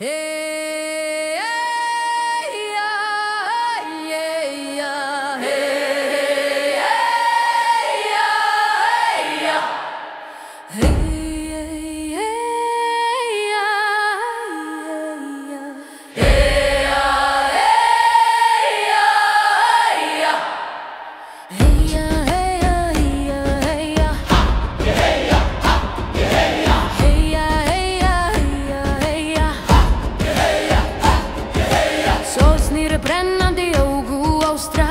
Hey, hey, yeah, yeah, yeah. Hey, hey, yeah, yeah. Hey, hey, yeah, yeah. Hey, yeah, yeah. Hey, yeah, hey, yeah, hey, yeah. Hey, yeah, hey, yeah. Hey, yeah, hey, yeah. Sól snýr brennandi augu ástra.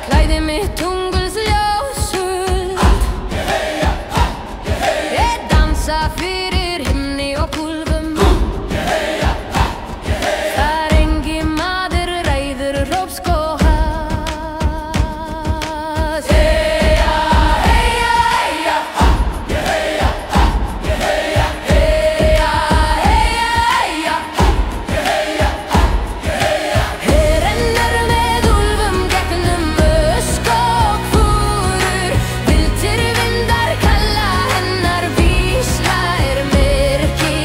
Klæði mitt tungls ljósult. Ég dansa fyrir himni og kúlfum. Þar enginn maður ræður rópsk og has. Heya, heya, heya. Heya, heya, heya. Rennur með úlfum gegnum ösk og fúrur. Vildir vindar kalla hennar vísla myrki.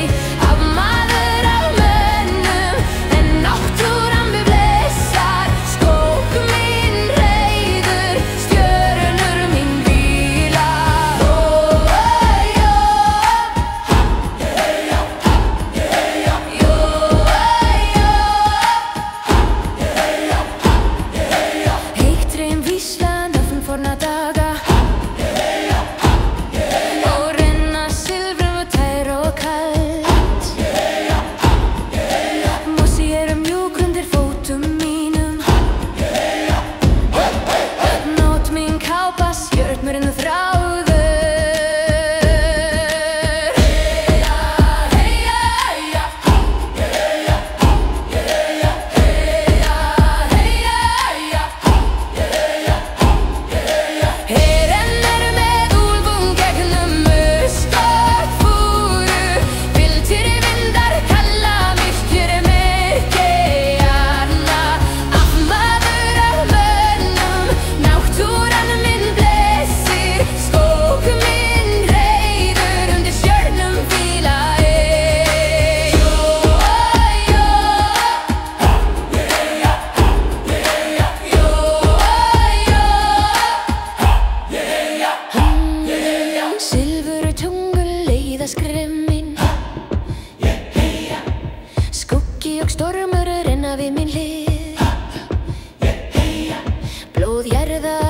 Af maður af mönnum, en náttúran við blessar. Skók minn reiður, stjörnur mín hvíla. Heitt reim vísla nöfn forna daga. Og renna silfrum og tær og kalt. Mossi mjúk undir fótum mínum. Nót mín kápa stjörnurinn þráður. Heya, heya, heya. Heya, heya, heya. Rennur með úlfum gegnum ösk og fúru. Vildir vindar kalla myrkir myrki. Anna af maður af mönnum, náttúran minn blessir. Skók minn reiður, undir stjörnum hvíla ég. Silfur tungl leiða skremmin. Skuggi og stormur renna við mín hlið. Blóð jarðar